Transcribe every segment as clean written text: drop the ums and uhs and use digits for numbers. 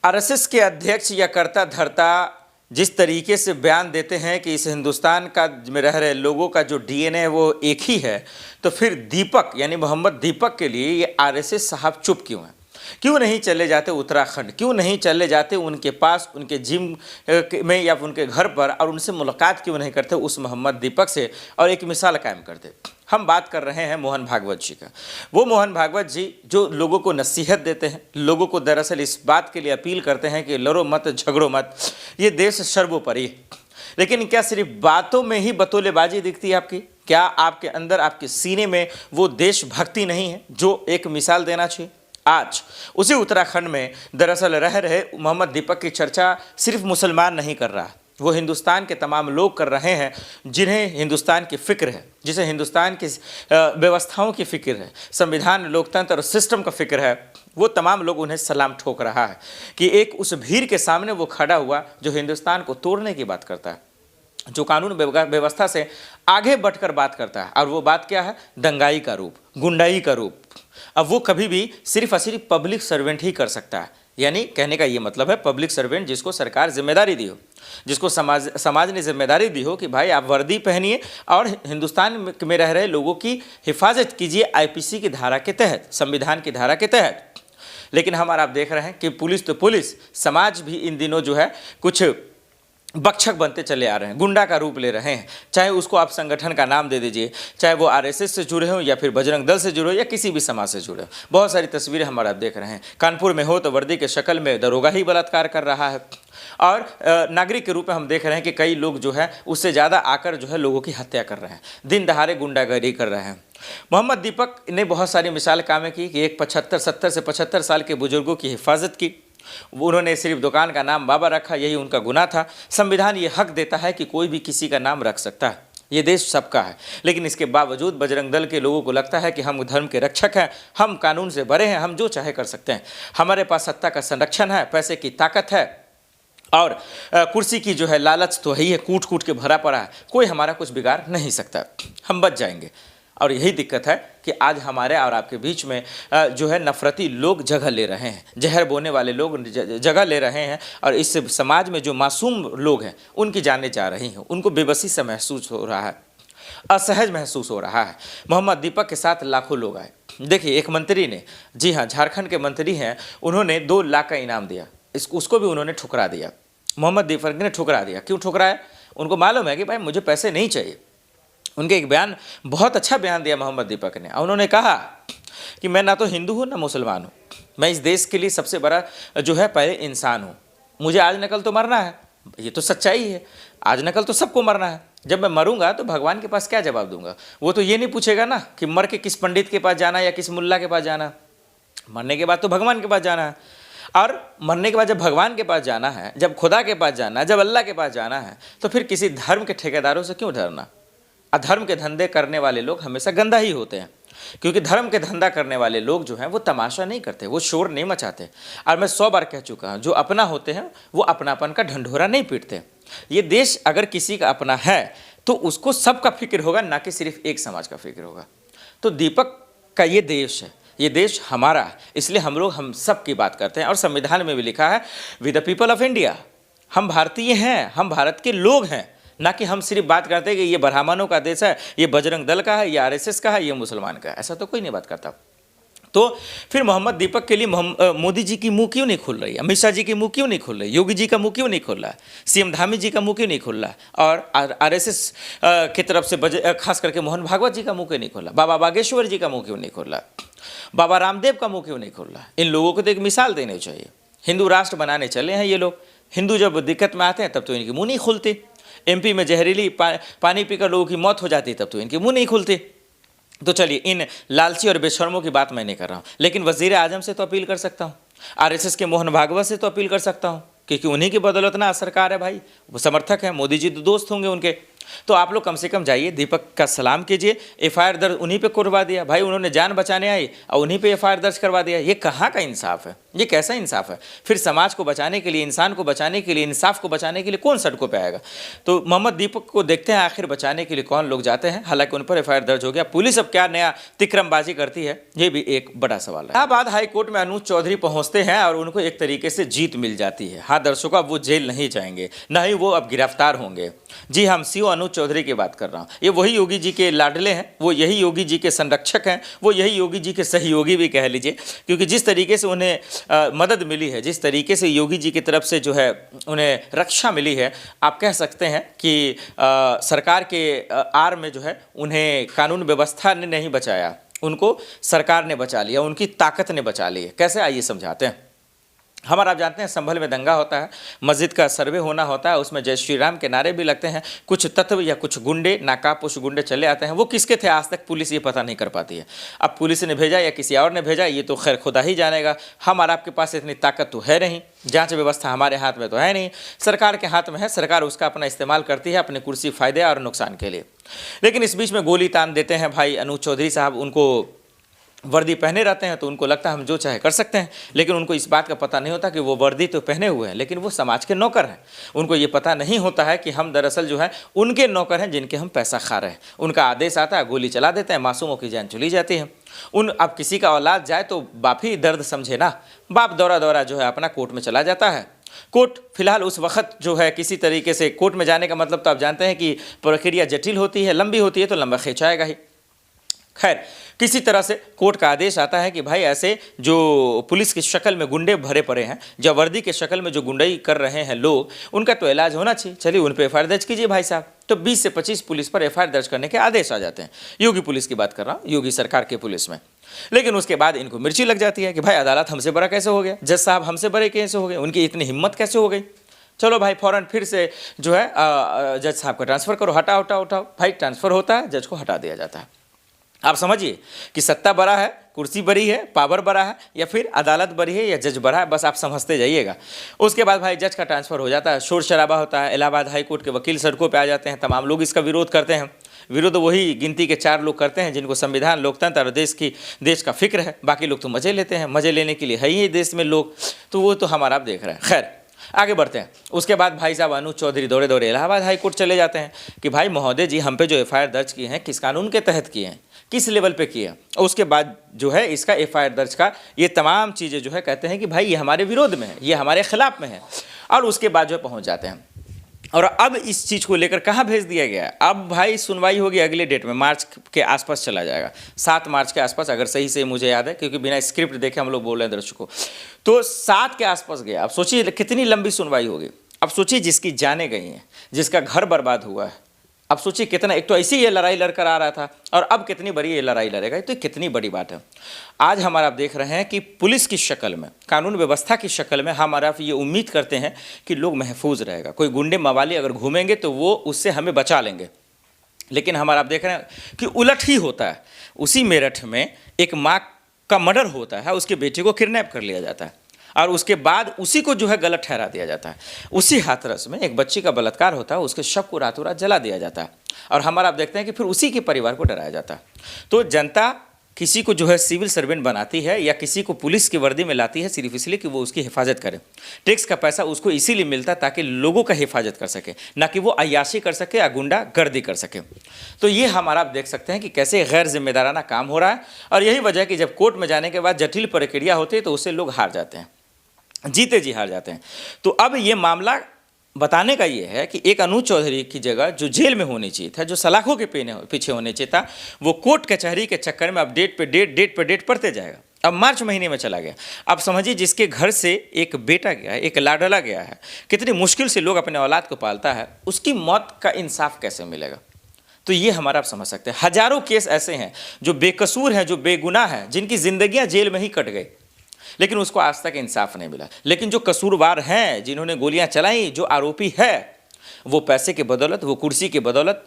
RSS के अध्यक्ष या कर्ता धर्ता जिस तरीके से बयान देते हैं कि इस हिंदुस्तान का में रह रहे लोगों का जो डीएनए है वो एक ही है, तो फिर दीपक यानी मोहम्मद दीपक के लिए ये आरएसएस साहब चुप क्यों हैं? क्यों नहीं चले जाते उत्तराखंड? क्यों नहीं चले जाते उनके पास, उनके जिम में या उनके घर पर, और उनसे मुलाकात क्यों नहीं करते उस मोहम्मद दीपक से और एक मिसाल कायम करते? हम बात कर रहे हैं मोहन भागवत जी का। वो मोहन भागवत जी जो लोगों को नसीहत देते हैं, लोगों को दरअसल इस बात के लिए अपील करते हैं कि लड़ो मत, झगड़ो मत, ये देश सर्वोपरि है। लेकिन क्या सिर्फ बातों में ही बतौलेबाजी दिखती है आपकी? क्या आपके अंदर, आपके सीने में वो देशभक्ति नहीं है जो एक मिसाल देना चाहिए? आज उसी उत्तराखंड में दरअसल रह रहे मोहम्मद दीपक की चर्चा सिर्फ मुसलमान नहीं कर रहा, वो हिंदुस्तान के तमाम लोग कर रहे हैं जिन्हें हिंदुस्तान की फ़िक्र है, जिसे हिंदुस्तान की व्यवस्थाओं की फ़िक्र है, संविधान, लोकतंत्र और सिस्टम का फ़िक्र है। वो तमाम लोग उन्हें सलाम ठोक रहा है कि एक उस भीड़ के सामने वो खड़ा हुआ जो हिंदुस्तान को तोड़ने की बात करता है, जो कानून व्यवस्था से आगे बढ़कर बात करता है। और वो बात क्या है? दंगाई का रूप, गुंडाई का रूप। अब वो कभी भी सिर्फ और सिर्फ पब्लिक सर्वेंट ही कर सकता है। यानी कहने का ये मतलब है पब्लिक सर्वेंट जिसको सरकार जिम्मेदारी दी हो, जिसको समाज ने जिम्मेदारी दी हो कि भाई आप वर्दी पहनिए और हिंदुस्तान में रह रहे लोगों की हिफाजत कीजिए आईपीसी की धारा के तहत, संविधान की धारा के तहत। लेकिन हमारा आप देख रहे हैं कि पुलिस तो पुलिस, समाज भी इन दिनों जो है कुछ बख्शक बनते चले आ रहे हैं, गुंडा का रूप ले रहे हैं। चाहे उसको आप संगठन का नाम दे दीजिए, चाहे वो आरएसएस से जुड़े हों या फिर बजरंग दल से जुड़े हो या किसी भी समाज से जुड़े हो। बहुत सारी तस्वीरें हमारा आप देख रहे हैं। कानपुर में हो तो वर्दी के शक्ल में दरोगा ही बलात्कार कर रहा है, और नागरिक के रूप में हम देख रहे हैं कि कई लोग जो है उससे ज़्यादा आकर जो है लोगों की हत्या कर रहे हैं, दिन दहाड़े गुंडागर्दी कर रहे हैं। मोहम्मद दीपक ने बहुत सारी मिसाल कायम की कि एक 70 से 75 साल के बुजुर्गों की हिफाजत की। उन्होंने सिर्फ दुकान का नाम बाबा रखा, यही उनका गुनाह था। संविधान ये हक देता है कि कोई भी किसी का नाम रख सकता है, ये देश सबका है। लेकिन इसके बावजूद बजरंग दल के लोगों को लगता है कि हम धर्म के रक्षक हैं, हम कानून से बड़े हैं, हम जो चाहे कर सकते हैं, हमारे पास सत्ता का संरक्षण है, पैसे की ताकत है और कुर्सी की जो है लालच तो ही है, कूट कूट के भरा पड़ा है, कोई हमारा कुछ बिगाड़ नहीं सकता, हम बच जाएंगे। और यही दिक्कत है कि आज हमारे और आपके बीच में जो है नफरती लोग जगह ले रहे हैं, जहर बोने वाले लोग जगह ले रहे हैं, और इस समाज में जो मासूम लोग हैं उनकी जानें जा रही हैं, उनको बेबसी से महसूस हो रहा है, असहज महसूस हो रहा है। मोहम्मद दीपक के साथ लाखों लोग आए। देखिए एक मंत्री ने, जी हाँ झारखंड के मंत्री हैं, उन्होंने 2 लाख का इनाम दिया, उसको भी उन्होंने ठुकरा दिया। मोहम्मद दीपक ने ठुकरा दिया। क्यों ठुकराया? उनको मालूम है कि भाई मुझे पैसे नहीं चाहिए। उनके एक बयान, बहुत अच्छा बयान दिया मोहम्मद दीपक ने। उन्होंने कहा कि मैं ना तो हिंदू हूँ ना मुसलमान हूँ, मैं इस देश के लिए सबसे बड़ा जो है पहले इंसान हूँ। मुझे आज न कल तो मरना है, ये तो सच्चाई है, आज न कल तो सबको मरना है। जब मैं मरूंगा तो भगवान के पास क्या जवाब दूंगा? वो तो ये नहीं पूछेगा ना कि मर के किस पंडित के पास जाना या किस मुल्ला के पास जाना। मरने के बाद तो भगवान के पास जाना है, और मरने के बाद जब भगवान के पास जाना है, जब खुदा के पास जाना है, जब अल्लाह के पास जाना है, तो फिर किसी धर्म के ठेकेदारों से क्यों डरना? अधर्म के धंधे करने वाले लोग हमेशा गंदा ही होते हैं, क्योंकि धर्म के धंधा करने वाले लोग जो हैं वो तमाशा नहीं करते, वो शोर नहीं मचाते। और मैं 100 बार कह चुका हूँ, जो अपना होते हैं वो अपनापन का ढंढोरा नहीं पीटते। ये देश अगर किसी का अपना है तो उसको सबका फिक्र होगा, ना कि सिर्फ एक समाज का फिक्र होगा। तो दीपक का ये देश है, ये देश हमारा है, इसलिए हम लोग हम सब की बात करते हैं। और संविधान में भी लिखा है with the people of India, हम भारतीय हैं, हम भारत के लोग हैं, ना कि हम सिर्फ बात करते हैं कि ये ब्राह्मणों का देश है, ये बजरंग दल का है, ये आरएसएस का है, ये मुसलमान का है। ऐसा तो कोई नहीं बात करता। तो फिर मोहम्मद दीपक के लिए मोदी जी की मुंह क्यों नहीं खुल रही, अमित शाह जी की मुंह क्यों नहीं खुल रही, योगी जी का मुंह क्यों नहीं खुल रहा, सीएम धामी जी का मुंह क्यों नहीं खुल रहा, और आरएसएस की तरफ से खास करके मोहन भागवत जी का मुंह क्यों नहीं खुल रहा, बाबा बागेश्वर जी का मुंह क्यों नहीं खुल रहा, बाबा रामदेव का मुंह क्यों नहीं खुल रहा? इन लोगों को तो एक मिसाल देनी चाहिए। हिंदू राष्ट्र बनाने चले हैं ये लोग, हिंदू जब दिक्कत में आते हैं तब तो इनकी मुँह नहीं खुलती। एमपी में जहरीली पानी पीकर लोगों की मौत हो जाती तब तो इनके मुंह नहीं खुलते। तो चलिए, इन लालची और बेशर्मों की बात मैं नहीं कर रहा हूँ, लेकिन वजीर आजम से तो अपील कर सकता हूँ, आरएसएस के मोहन भागवत से तो अपील कर सकता हूँ, क्योंकि उन्हीं की बदौलत ना सरकार है भाई, वो समर्थक हैं, मोदी जी तो दोस्त होंगे उनके। तो आप लोग कम से कम जाइए, दीपक का सलाम कीजिए, एफआईआर दर्ज उन्हीं पे करवा दिया। भाई उन्होंने जान बचाने आई और उन्हीं पे एफआईआर दर्ज करवा दिया। ये कहाँ का इंसाफ है? ये कैसा इंसाफ है? फिर समाज को बचाने के लिए, इंसान को बचाने के लिए, इंसाफ को बचाने के लिए कौन सड़कों पर आएगा? तो मोहम्मद दीपक को देखते हैं आखिर बचाने के लिए कौन लोग जाते हैं। हालांकि उन पर एफआईआर दर्ज हो गया। पुलिस अब क्या नया तिक्रमबाजी करती है, ये भी एक बड़ा सवाल है। इलाहाबाद हाई कोर्ट में अनुज चौधरी पहुंचते हैं और उनको एक तरीके से जीत मिल जाती है। हाँ दर्शकों, अब वो जेल नहीं जाएंगे, न ही वो अब गिरफ्तार होंगे। जी, हम सीओ अनुज चौधरी की बात कर रहा हूँ। ये वही योगी जी के लाडले हैं, वो यही योगी जी के संरक्षक हैं, वो यही योगी जी के सहयोगी भी कह लीजिए, क्योंकि जिस तरीके से उन्हें मदद मिली है, जिस तरीके से योगी जी की तरफ से जो है उन्हें रक्षा मिली है, आप कह सकते हैं कि सरकार के आड़ में जो है उन्हें कानून व्यवस्था ने नहीं बचाया, उनको सरकार ने बचा लिया, उनकी ताकत ने बचा ली है। कैसे, आइए समझाते हैं। हमारा आप जानते हैं संभल में दंगा होता है, मस्जिद का सर्वे होना होता है, उसमें जय श्री राम के नारे भी लगते हैं। कुछ तत्व या कुछ गुंडे, नाकापोश गुंडे चले आते हैं। वो किसके थे आज तक पुलिस ये पता नहीं कर पाती है। अब पुलिस ने भेजा या किसी और ने भेजा, ये तो खैर खुदा ही जानेगा। हम और आपके पास इतनी ताकत तो है नहीं, जांच व्यवस्था हमारे हाथ में तो है नहीं, सरकार के हाथ में है। सरकार उसका अपना इस्तेमाल करती है अपने कुर्सी फायदे और नुकसान के लिए। लेकिन इस बीच में गोली तान देते हैं भाई अनुज चौधरी साहब। उनको वर्दी पहने रहते हैं तो उनको लगता है हम जो चाहे कर सकते हैं, लेकिन उनको इस बात का पता नहीं होता कि वो वर्दी तो पहने हुए हैं लेकिन वो समाज के नौकर हैं। उनको ये पता नहीं होता है कि हम दरअसल जो है उनके नौकर हैं जिनके हम पैसा खा रहे हैं। उनका आदेश आता है, गोली चला देते हैं, मासूमों की जान चली जाती है। अब किसी का औलाद जाए तो बाप ही दर्द समझे ना। बाप दौरा दौरा जो है अपना कोर्ट में चला जाता है। कोर्ट फिलहाल उस वक्त जो है किसी तरीके से कोर्ट में जाने का मतलब तो आप जानते हैं कि प्रक्रिया जटिल होती है, लंबी होती है, तो लंबा खिंचाएगा ही। खैर, किसी तरह से कोर्ट का आदेश आता है कि भाई ऐसे जो पुलिस की शक्ल में गुंडे भरे पड़े हैं, जो वर्दी के शक्ल में जो गुंडाई कर रहे हैं लोग, उनका तो इलाज होना चाहिए। चलिए उन पर एफआईआर दर्ज कीजिए भाई साहब। तो 20 से 25 पुलिस पर एफआईआर दर्ज करने के आदेश आ जाते हैं। योगी पुलिस की बात कर रहा हूँ, योगी सरकार के पुलिस में। लेकिन उसके बाद इनको मिर्ची लग जाती है कि भाई अदालत हमसे बड़ा कैसे हो गया, जज साहब हमसे बड़े कैसे हो गए, उनकी इतनी हिम्मत कैसे हो गई। चलो भाई फौरन फिर से जो है जज साहब का ट्रांसफ़र करो, हटाओ हटाओ हटाओ। भाई ट्रांसफ़र होता है, जज को हटा दिया जाता है। आप समझिए कि सत्ता बड़ा है, कुर्सी बड़ी है, पावर बड़ा है, या फिर अदालत बड़ी है या जज बड़ा है, बस आप समझते जाइएगा। उसके बाद भाई जज का ट्रांसफ़र हो जाता है, शोर शराबा होता है। इलाहाबाद हाई कोर्ट के वकील सड़कों पे आ जाते हैं, तमाम लोग इसका विरोध करते हैं। विरोध वही गिनती के 4 लोग करते हैं जिनको संविधान, लोकतंत्र और देश का फिक्र है। बाकी लोग तो मज़े लेते हैं, मज़े लेने के लिए है ही देश में लोग, तो वो तो हमारा आप देख रहे हैं। खैर आगे बढ़ते हैं। उसके बाद भाई साहब अनुज चौधरी दौड़े दौड़े इलाहाबाद हाई कोर्ट चले जाते हैं कि भाई महोदय जी, हम पे जो एफआईआर दर्ज किए हैं किस कानून के तहत किए हैं, किस लेवल पे किए हैं। और उसके बाद जो है इसका एफआईआर दर्ज का ये तमाम चीज़ें जो है कहते हैं कि भाई ये हमारे विरोध में है, ये हमारे खिलाफ में है। और उसके बाद जो पहुँच जाते हैं। और अब इस चीज़ को लेकर कहाँ भेज दिया गया है? अब भाई सुनवाई होगी अगले डेट में, मार्च के आसपास चला जाएगा, 7 मार्च के आसपास, अगर सही से मुझे याद है, क्योंकि बिना स्क्रिप्ट देखे हम लोग बोल रहे हैं दर्शकों। तो 7 के आसपास गया। अब सोचिए कितनी लंबी सुनवाई होगी। अब सोचिए जिसकी जानें गई हैं, जिसका घर बर्बाद हुआ है, अब सोचिए कितना, एक तो ऐसी ये लड़ाई लड़कर आ रहा था और अब कितनी बड़ी ये लड़ाई लड़ेगा। तो कितनी बड़ी बात है। आज हमारा आप देख रहे हैं कि पुलिस की शक्ल में, कानून व्यवस्था की शक्ल में हमारा ये उम्मीद करते हैं कि लोग महफूज रहेगा। कोई गुंडे मवाली अगर घूमेंगे तो वो उससे हमें बचा लेंगे। लेकिन हमारा आप देख रहे हैं कि उलट ही होता है। उसी मेरठ में एक माँ का मर्डर होता है, उसके बेटे को किडनैप कर लिया जाता है और उसके बाद उसी को जो है गलत ठहरा दिया जाता है। उसी हाथरस में एक बच्ची का बलात्कार होता है, उसके शव को रातों रात जला दिया जाता है। और हमारा आप देखते हैं कि फिर उसी के परिवार को डराया जाता है। तो जनता किसी को जो है सिविल सर्वेंट बनाती है या किसी को पुलिस की वर्दी में लाती है सिर्फ इसलिए कि वो उसकी हिफाजत करे। टैक्स का पैसा उसको इसीलिए मिलता है ताकि लोगों का हिफाजत कर सके, ना कि वो अय्याशी कर सके या गुंडा गर्दी कर सके। तो ये हमारा आप देख सकते हैं कि कैसे गैर जिम्मेदाराना काम हो रहा है। और यही वजह कि जब कोर्ट में जाने के बाद जटिल प्रक्रिया होती है तो उससे लोग हार जाते हैं, जीते जी हार जाते हैं। तो अब ये मामला बताने का ये है कि एक अनुज चौधरी की जगह जो जेल में होनी चाहिए था, जो सलाखों के पीछे होने चाहिए था, वो कोर्ट कचहरी के चक्कर में अब डेट पे डेट पड़ते जाएगा। अब मार्च महीने में चला गया। अब समझिए जिसके घर से एक बेटा गया है, एक लाडला गया है, कितनी मुश्किल से लोग अपने औलाद को पालता है, उसकी मौत का इंसाफ कैसे मिलेगा? तो ये हमारा आप समझ सकते हैं। हजारों केस ऐसे हैं जो बेकसूर हैं, जो बेगुनाह हैं, जिनकी जिंदगियां जेल में ही कट गई, लेकिन उसको आज तक इंसाफ नहीं मिला। लेकिन जो कसूरवार हैं, जिन्होंने गोलियां चलाई, जो आरोपी है, वो पैसे के बदौलत, वो कुर्सी के बदौलत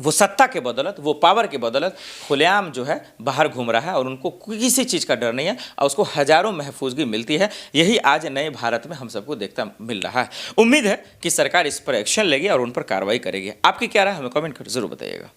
वो सत्ता के बदौलत, वो पावर के बदौलत खुलेआम जो है बाहर घूम रहा है और उनको किसी चीज़ का डर नहीं है और उसको हजारों महफूजगी मिलती है। यही आज नए भारत में हम सबको देखता मिल रहा है। उम्मीद है कि सरकार इस पर एक्शन लेगी और उन पर कार्रवाई करेगी। आपकी क्या राय, हमें कमेंट कर जरूर बताइएगा।